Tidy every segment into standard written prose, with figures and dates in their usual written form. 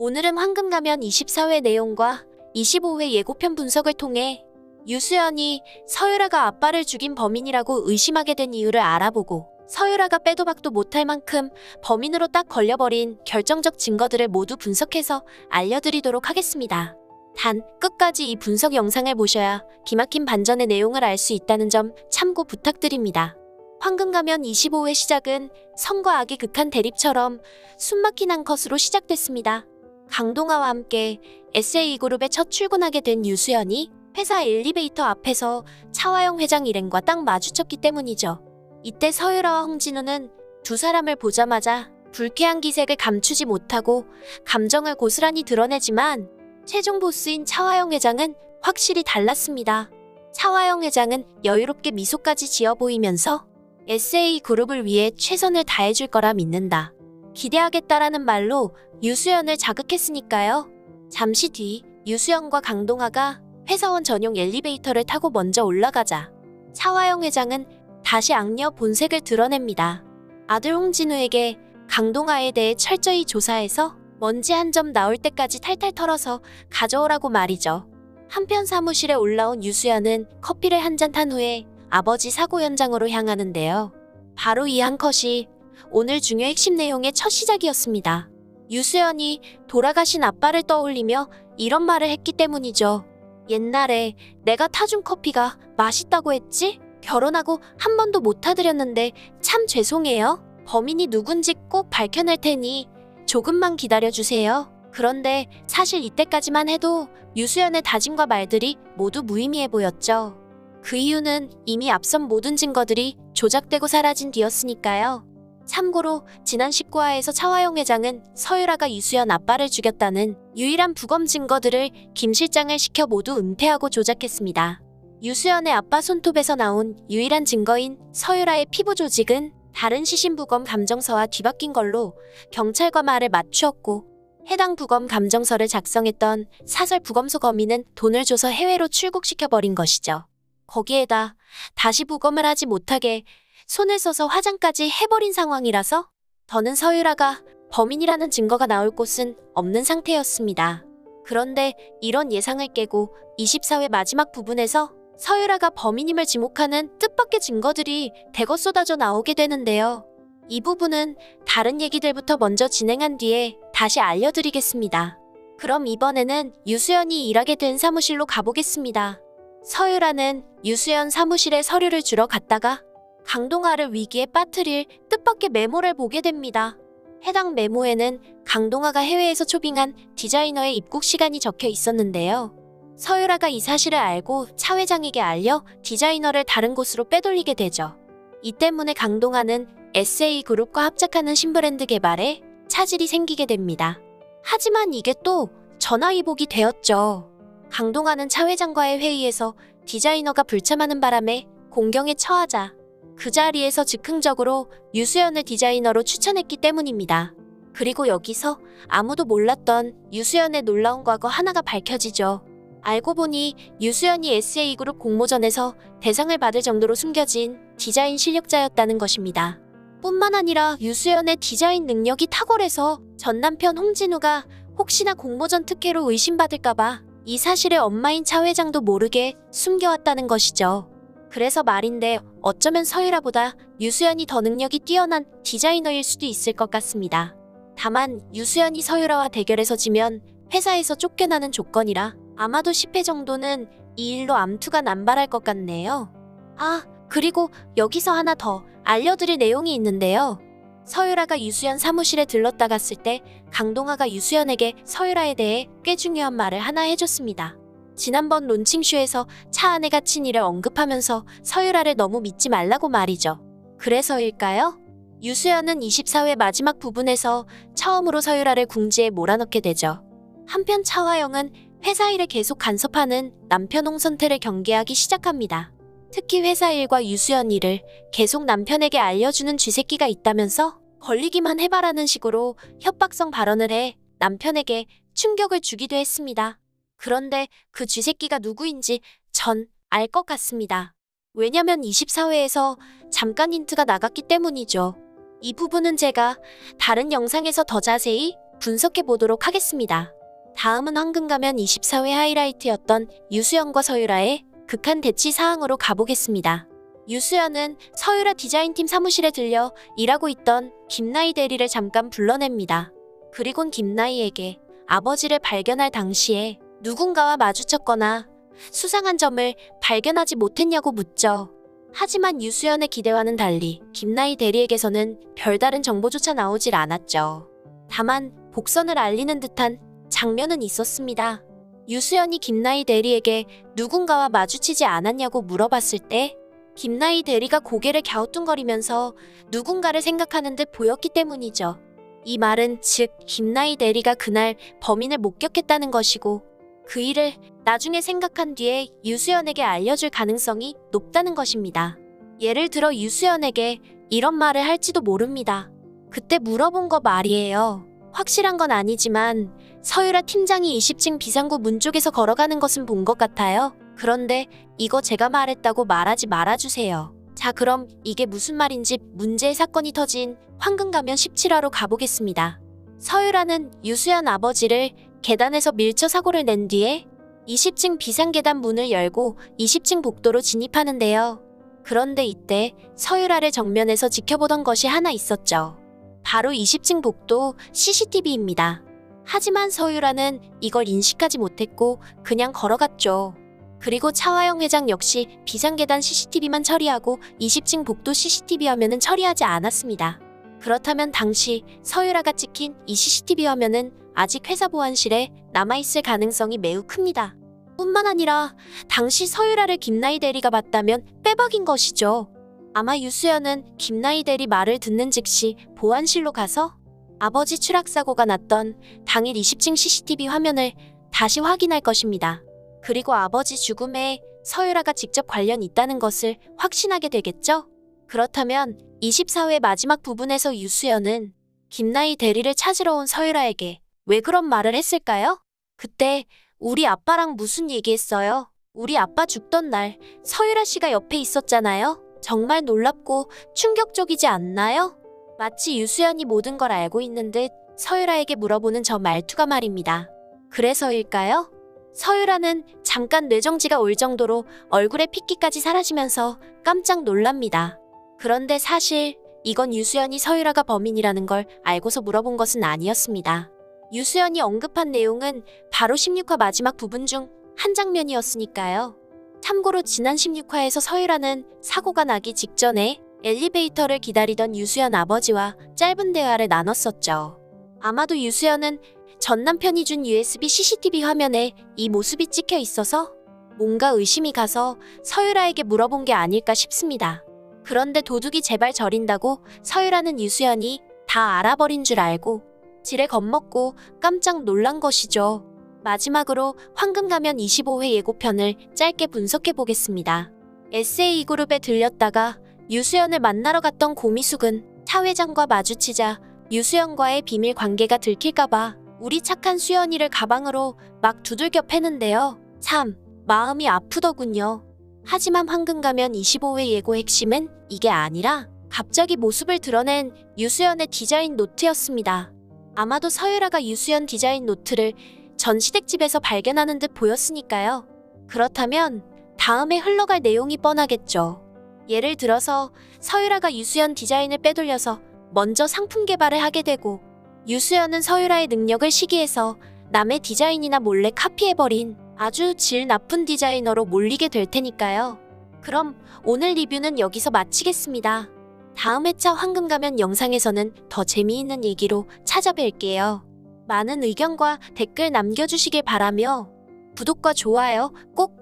오늘은 황금가면 24회 내용과 25회 예고편 분석을 통해 유수연이 서유라가 아빠를 죽인 범인이라고 의심하게 된 이유를 알아보고 서유라가 빼도 박도 못할 만큼 범인으로 딱 걸려버린 결정적 증거들을 모두 분석해서 알려드리도록 하겠습니다. 단, 끝까지 이 분석 영상을 보셔야 기막힌 반전의 내용을 알 수 있다는 점 참고 부탁드립니다. 황금가면 25회 시작은 성과 악의 극한 대립처럼 숨막힌 한 컷으로 시작됐습니다. 강동아와 함께 SA그룹에 첫 출근하게 된 유수연이 회사 엘리베이터 앞에서 차화영 회장 일행과 딱 마주쳤기 때문이죠. 이때 서유라와 홍진우는 두 사람을 보자마자 불쾌한 기색을 감추지 못하고 감정을 고스란히 드러내지만 최종 보스인 차화영 회장은 확실히 달랐습니다. 차화영 회장은 여유롭게 미소까지 지어 보이면서 SA그룹을 위해 최선을 다해줄 거라 믿는다. 기대하겠다라는 말로 유수연을 자극했으니까요. 잠시 뒤 유수연과 강동아가 회사원 전용 엘리베이터를 타고 먼저 올라가자 차화영 회장은 다시 악녀 본색을 드러냅니다. 아들 홍진우에게 강동아에 대해 철저히 조사해서 먼지 한 점 나올 때까지 탈탈 털어서 가져오라고 말이죠. 한편 사무실에 올라온 유수연은 커피를 한 잔 탄 후에 아버지 사고 현장으로 향하는데요. 바로 이 한 컷이 오늘 중요 핵심 내용의 첫 시작이었습니다. 유수연이 돌아가신 아빠를 떠올리며 이런 말을 했기 때문이죠. 옛날에 내가 타준 커피가 맛있다고 했지? 결혼하고 한 번도 못 타드렸는데 참 죄송해요. 범인이 누군지 꼭 밝혀낼 테니 조금만 기다려주세요. 그런데 사실 이때까지만 해도 유수연의 다짐과 말들이 모두 무의미해 보였죠. 그 이유는 이미 앞선 모든 증거들이 조작되고 사라진 뒤였으니까요. 참고로 지난 19화에서 차화영 회장은 서유라가 유수연 아빠를 죽였다는 유일한 부검 증거들을 김 실장을 시켜 모두 은폐하고 조작했습니다. 유수연의 아빠 손톱에서 나온 유일한 증거인 서유라의 피부 조직은 다른 시신 부검 감정서와 뒤바뀐 걸로 경찰과 말을 맞추었고 해당 부검 감정서를 작성했던 사설 부검소 검인은 돈을 줘서 해외로 출국시켜버린 것이죠. 거기에다 다시 부검을 하지 못하게 손을 써서 화장까지 해버린 상황이라서 더는 서유라가 범인이라는 증거가 나올 곳은 없는 상태였습니다. 그런데 이런 예상을 깨고 24회 마지막 부분에서 서유라가 범인임을 지목하는 뜻밖의 증거들이 대거 쏟아져 나오게 되는데요. 이 부분은 다른 얘기들부터 먼저 진행한 뒤에 다시 알려드리겠습니다. 그럼 이번에는 유수연이 일하게 된 사무실로 가보겠습니다. 서유라는 유수연 사무실에 서류를 주러 갔다가 강동아를 위기에 빠뜨릴 뜻밖의 메모를 보게 됩니다. 해당 메모에는 강동아가 해외에서 초빙한 디자이너의 입국 시간이 적혀 있었는데요. 서유라가 이 사실을 알고 차 회장에게 알려 디자이너를 다른 곳으로 빼돌리게 되죠. 이 때문에 강동아는 SA그룹과 합작하는 신브랜드 개발에 차질이 생기게 됩니다. 하지만 이게 또 전화위복이 되었죠. 강동아는 차 회장과의 회의에서 디자이너가 불참하는 바람에 공경에 처하자 그 자리에서 즉흥적으로 유수연을 디자이너로 추천했기 때문입니다. 그리고 여기서 아무도 몰랐던 유수연의 놀라운 과거 하나가 밝혀지죠. 알고 보니 유수연이 SA그룹 공모전에서 대상을 받을 정도로 숨겨진 디자인 실력자였다는 것입니다. 뿐만 아니라 유수연의 디자인 능력이 탁월해서 전 남편 홍진우가 혹시나 공모전 특혜로 의심받을까봐 이 사실을 엄마인 차 회장도 모르게 숨겨왔다는 것이죠. 그래서 말인데 어쩌면 서유라보다 유수연이 더 능력이 뛰어난 디자이너일 수도 있을 것 같습니다. 다만 유수연이 서유라와 대결해서 지면 회사에서 쫓겨나는 조건이라 아마도 10회 정도는 이 일로 암투가 남발할 것 같네요. 아, 그리고 여기서 하나 더 알려드릴 내용이 있는데요. 서유라가 유수연 사무실에 들렀다 갔을 때 강동아가 유수연에게 서유라에 대해 꽤 중요한 말을 하나 해줬습니다. 지난번 론칭쇼에서 차 안에 갇힌 일을 언급하면서 서유라를 너무 믿지 말라고 말이죠. 그래서일까요? 유수연은 24회 마지막 부분에서 처음으로 서유라를 궁지에 몰아넣게 되죠. 한편 차화영은 회사 일에 계속 간섭하는 남편 홍선태를 경계하기 시작합니다. 특히 회사 일과 유수연 일을 계속 남편에게 알려주는 쥐새끼가 있다면서 걸리기만 해봐라는 식으로 협박성 발언을 해 남편에게 충격을 주기도 했습니다. 그런데 그 쥐새끼가 누구인지 전 알 것 같습니다. 왜냐면 24회에서 잠깐 힌트가 나갔기 때문이죠. 이 부분은 제가 다른 영상에서 더 자세히 분석해 보도록 하겠습니다. 다음은 황금가면 24회 하이라이트였던 유수연과 서유라의 극한 대치 사항으로 가보겠습니다. 유수연은 서유라 디자인팀 사무실에 들려 일하고 있던 김나희 대리를 잠깐 불러냅니다. 그리곤 김나희에게 아버지를 발견할 당시에 누군가와 마주쳤거나 수상한 점을 발견하지 못했냐고 묻죠. 하지만 유수연의 기대와는 달리 김나희 대리에게서는 별다른 정보조차 나오질 않았죠. 다만 복선을 알리는 듯한 장면은 있었습니다. 유수연이 김나희 대리에게 누군가와 마주치지 않았냐고 물어봤을 때 김나희 대리가 고개를 갸우뚱거리면서 누군가를 생각하는 듯 보였기 때문이죠. 이 말은 즉 김나희 대리가 그날 범인을 목격했다는 것이고 그 일을 나중에 생각한 뒤에 유수연에게 알려줄 가능성이 높다는 것입니다. 예를 들어 유수연에게 이런 말을 할지도 모릅니다. 그때 물어본 거 말이에요. 확실한 건 아니지만 서유라 팀장이 20층 비상구 문 쪽에서 걸어가는 것은 본 것 같아요. 그런데 이거 제가 말했다고 말하지 말아주세요. 자, 그럼 이게 무슨 말인지 문제의 사건이 터진 황금가면 17화로 가보겠습니다. 서유라는 유수연 아버지를 계단에서 밀쳐 사고를 낸 뒤에 20층 비상계단 문을 열고 20층 복도로 진입하는데요. 그런데 이때 서유라를 정면에서 지켜보던 것이 하나 있었죠. 바로 20층 복도 CCTV입니다. 하지만 서유라는 이걸 인식하지 못했고 그냥 걸어갔죠. 그리고 차화영 회장 역시 비상계단 CCTV만 처리하고 20층 복도 CCTV 화면은 처리하지 않았습니다. 그렇다면 당시 서유라가 찍힌 이 CCTV 화면은 아직 회사 보안실에 남아있을 가능성이 매우 큽니다. 뿐만 아니라 당시 서유라를 김나희 대리가 봤다면 빼박인 것이죠. 아마 유수연은 김나희 대리 말을 듣는 즉시 보안실로 가서 아버지 추락사고가 났던 당일 20층 CCTV 화면을 다시 확인할 것입니다. 그리고 아버지 죽음에 서유라가 직접 관련 있다는 것을 확신하게 되겠죠? 그렇다면 24회 마지막 부분에서 유수연은 김나희 대리를 찾으러 온 서유라에게 왜 그런 말을 했을까요? 그때 우리 아빠랑 무슨 얘기했어요? 우리 아빠 죽던 날 서유라 씨가 옆에 있었잖아요? 정말 놀랍고 충격적이지 않나요? 마치 유수연이 모든 걸 알고 있는 듯 서유라에게 물어보는 저 말투가 말입니다. 그래서일까요? 서유라는 잠깐 뇌정지가 올 정도로 얼굴에 핏기까지 사라지면서 깜짝 놀랍니다. 그런데 사실 이건 유수연이 서유라가 범인이라는 걸 알고서 물어본 것은 아니었습니다. 유수연이 언급한 내용은 바로 16화 마지막 부분 중 한 장면이었으니까요. 참고로 지난 16화에서 서유라는 사고가 나기 직전에 엘리베이터를 기다리던 유수연 아버지와 짧은 대화를 나눴었죠. 아마도 유수연은 전 남편이 준 USB CCTV 화면에 이 모습이 찍혀 있어서 뭔가 의심이 가서 서유라에게 물어본 게 아닐까 싶습니다. 그런데 도둑이 제발 저린다고 서유라는 유수연이 다 알아버린 줄 알고 지레 겁먹고 깜짝 놀란 것이죠. 마지막으로 황금가면 25회 예고편을 짧게 분석해 보겠습니다. SA그룹에 들렸다가 유수연을 만나러 갔던 고미숙은 차 회장과 마주치자 유수연과의 비밀 관계가 들킬까봐 우리 착한 수연이를 가방으로 막 두들겨 패는데요. 참 마음이 아프더군요. 하지만 황금가면 25회 예고 핵심은 이게 아니라 갑자기 모습을 드러낸 유수연의 디자인 노트였습니다. 아마도 서유라가 유수연 디자인 노트를 전시댁집에서 발견하는 듯 보였으니까요. 그렇다면 다음에 흘러갈 내용이 뻔하겠죠. 예를 들어서 서유라가 유수연 디자인을 빼돌려서 먼저 상품 개발을 하게 되고 유수연은 서유라의 능력을 시기해서 남의 디자인이나 몰래 카피해버린 아주 질 나쁜 디자이너로 몰리게 될 테니까요. 그럼 오늘 리뷰는 여기서 마치겠습니다. 다음 회차 황금가면 영상에서는 더 재미있는 얘기로 찾아뵐게요. 많은 의견과 댓글 남겨주시길 바라며 구독과 좋아요 꼭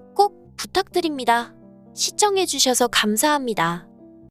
부탁드립니다. 시청해주셔서 감사합니다.